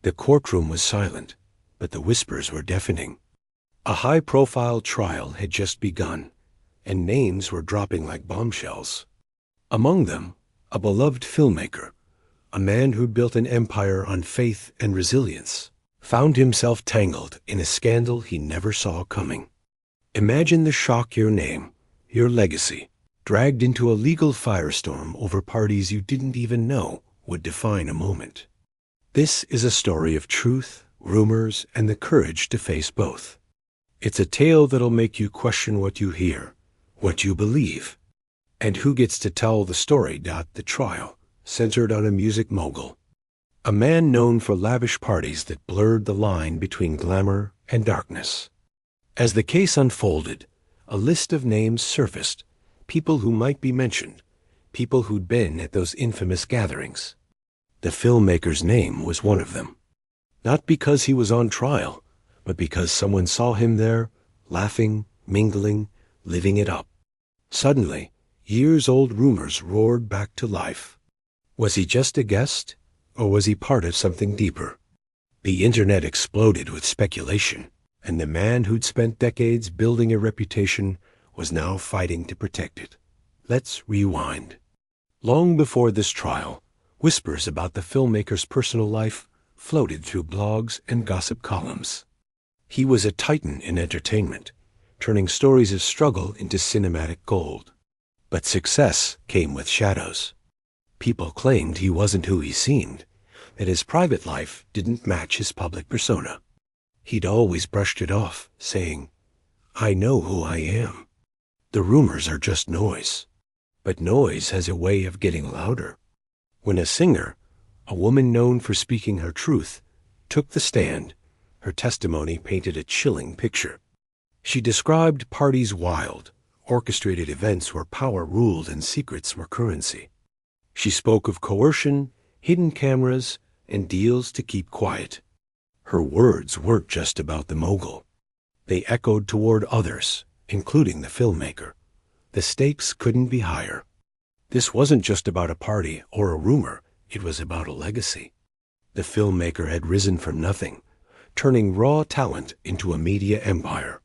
The courtroom was silent, but the whispers were deafening. A high-profile trial had just begun, and names were dropping like bombshells. Among them, a beloved filmmaker, a man who'd built an empire on faith and resilience, found himself tangled in a scandal he never saw coming. Imagine the shock your name, your legacy, dragged into a legal firestorm over parties you didn't even know would define a moment. This is a story of truth, rumors, and the courage to face both. It's a tale that'll make you question what you hear, what you believe, and who gets to tell the story. The trial, centered on a music mogul, a man known for lavish parties that blurred the line between glamour and darkness. As the case unfolded, a list of names surfaced, people who might be mentioned, people who'd been at those infamous gatherings. The filmmaker's name was one of them. Not because he was on trial, but because someone saw him there, laughing, mingling, living it up. Suddenly, years-old rumors roared back to life. Was he just a guest, or was he part of something deeper? The internet exploded with speculation, and the man who'd spent decades building a reputation was now fighting to protect it. Let's rewind. Long before this trial, whispers about the filmmaker's personal life floated through blogs and gossip columns. He was a titan in entertainment, turning stories of struggle into cinematic gold. But success came with shadows. People claimed he wasn't who he seemed, that his private life didn't match his public persona. He'd always brushed it off, saying, "I know who I am. The rumors are just noise." But noise has a way of getting louder. When a singer, a woman known for speaking her truth, took the stand, her testimony painted a chilling picture. She described parties wild, orchestrated events where power ruled and secrets were currency. She spoke of coercion, hidden cameras, and deals to keep quiet. Her words weren't just about the mogul. They echoed toward others, including the filmmaker. The stakes couldn't be higher. This wasn't just about a party or a rumor, it was about a legacy. The filmmaker had risen from nothing, turning raw talent into a media empire.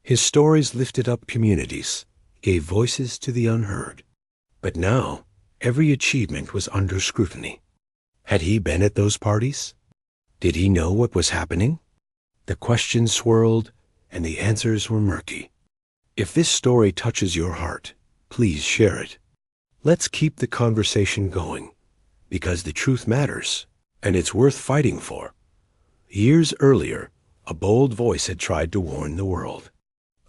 His stories lifted up communities, gave voices to the unheard. But now, every achievement was under scrutiny. Had he been at those parties? Did he know what was happening? The questions swirled, and the answers were murky. If this story touches your heart, please share it. Let's keep the conversation going, because the truth matters, and it's worth fighting for. Years earlier, a bold voice had tried to warn the world.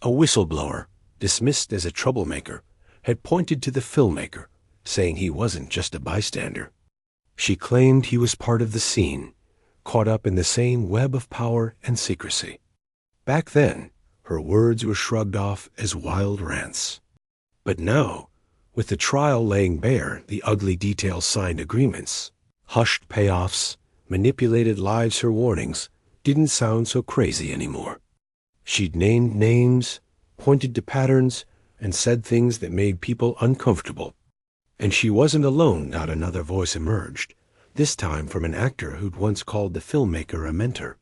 A whistleblower, dismissed as a troublemaker, had pointed to the filmmaker, saying he wasn't just a bystander. She claimed he was part of the scene, caught up in the same web of power and secrecy. Back then, her words were shrugged off as wild rants. But now, with the trial laying bare the ugly details, signed agreements, hushed payoffs, manipulated lives, her warnings didn't sound so crazy anymore. She'd named names, pointed to patterns, and said things that made people uncomfortable. And she wasn't alone. Not another voice emerged, this time from an actor who'd once called the filmmaker a mentor.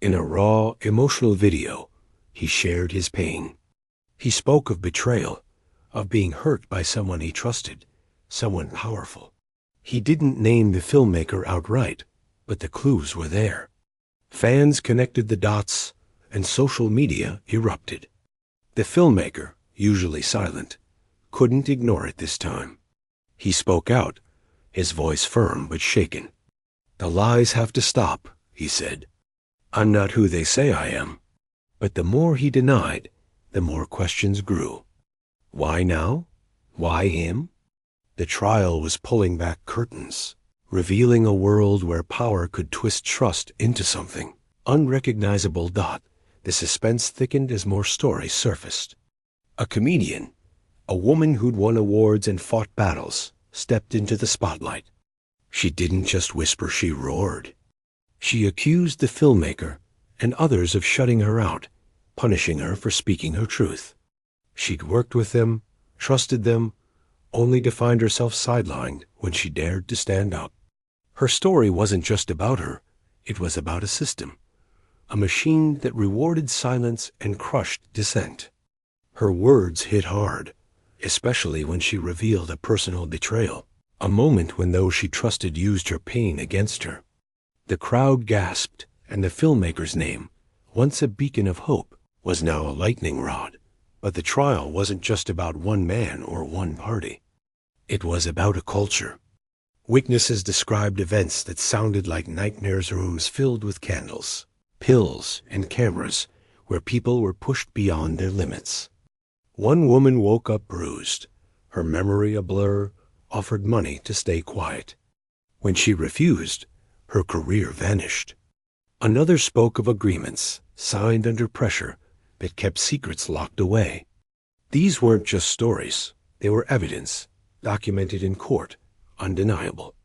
In a raw, emotional video, he shared his pain. He spoke of betrayal, of being hurt by someone he trusted, someone powerful. He didn't name the filmmaker outright, but the clues were there. Fans connected the dots, and social media erupted. The filmmaker, usually silent, couldn't ignore it this time. He spoke out, his voice firm but shaken. "The lies have to stop," he said. "I'm not who they say I am." But the more he denied, the more questions grew. Why now? Why him? The trial was pulling back curtains, revealing a world where power could twist trust into something unrecognizable. The suspense thickened as more stories surfaced. A comedian, a woman who'd won awards and fought battles, stepped into the spotlight. She didn't just whisper, she roared. She accused the filmmaker and others of shutting her out, punishing her for speaking her truth. She'd worked with them, trusted them, only to find herself sidelined when she dared to stand up. Her story wasn't just about her, It was about a system, a machine that rewarded silence and crushed dissent. Her words hit hard, especially when she revealed a personal betrayal, a moment when those she trusted used her pain against her. The crowd gasped, and the filmmaker's name, once a beacon of hope, was now a lightning rod. But the trial wasn't just about one man or one party. It was about a culture. Witnesses described events that sounded like nightmares rooms filled with candles, pills, and cameras, where people were pushed beyond their limits. One woman woke up bruised, her memory a blur, offered money to stay quiet. When she refused, her career vanished. Another spoke of agreements, signed under pressure, that kept secrets locked away. These weren't just stories, they were evidence, documented in court, undeniable.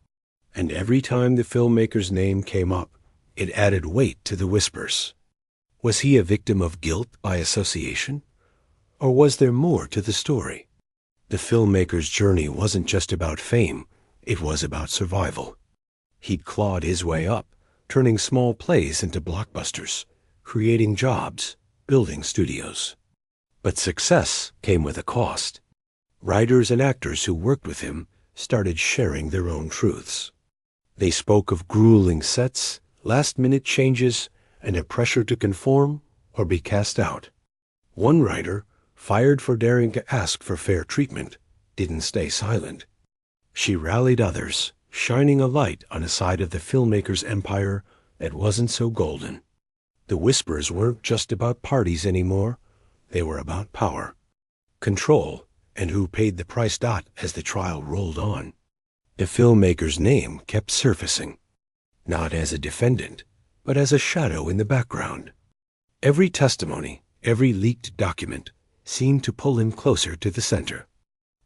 And every time the filmmaker's name came up, it added weight to the whispers. Was he a victim of guilt by association? Or was there more to the story? The filmmaker's journey wasn't just about fame, it was about survival. He'd clawed his way up, turning small plays into blockbusters, creating jobs, building studios. But success came with a cost. Writers and actors who worked with him started sharing their own truths. They spoke of grueling sets, last-minute changes, and a pressure to conform or be cast out. One writer, fired for daring to ask for fair treatment, didn't stay silent. She rallied others, shining a light on a side of the filmmaker's empire that wasn't so golden. The whispers weren't just about parties anymore. They were about power, control, and who paid the price. As the trial rolled on, the filmmaker's name kept surfacing, not as a defendant, but as a shadow in the background. Every testimony, every leaked document, seemed to pull him closer to the center.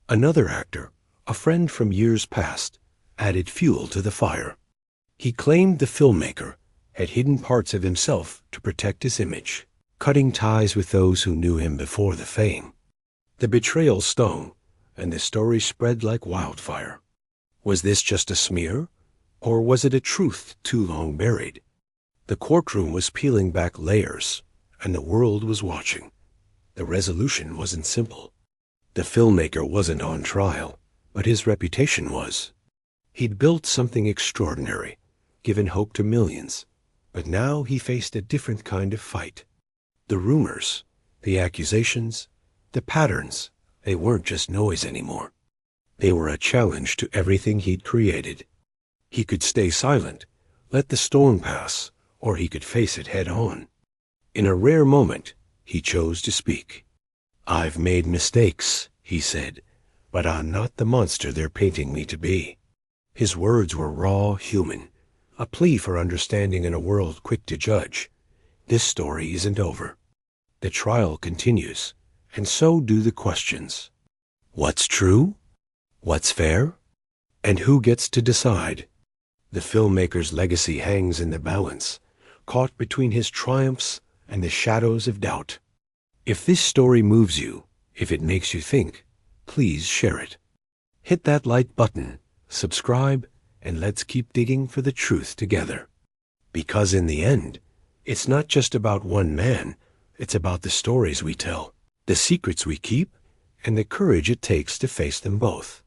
Another actor, a friend from years past, added fuel to the fire. He claimed the filmmaker had hidden parts of himself to protect his image, cutting ties with those who knew him before the fame. The betrayal stung, and the story spread like wildfire. Was this just a smear, or was it a truth too long buried? The courtroom was peeling back layers, and the world was watching. The resolution wasn't simple. The filmmaker wasn't on trial, but his reputation was. He'd built something extraordinary, given hope to millions, but now he faced a different kind of fight. The rumors, the accusations, the patterns, they weren't just noise anymore. They were a challenge to everything he'd created. He could stay silent, let the storm pass, or he could face it head on. In a rare moment, he chose to speak. "I've made mistakes," he said, "but I'm not the monster they're painting me to be." His words were raw, human, a plea for understanding in a world quick to judge. This story isn't over. The trial continues, and so do the questions. What's true? What's fair? And who gets to decide? The filmmaker's legacy hangs in the balance, caught between his triumphs and the shadows of doubt. If this story moves you, if it makes you think, please share it. Hit that like button, subscribe, and let's keep digging for the truth together. Because in the end, it's not just about one man, it's about the stories we tell, the secrets we keep, and the courage it takes to face them both.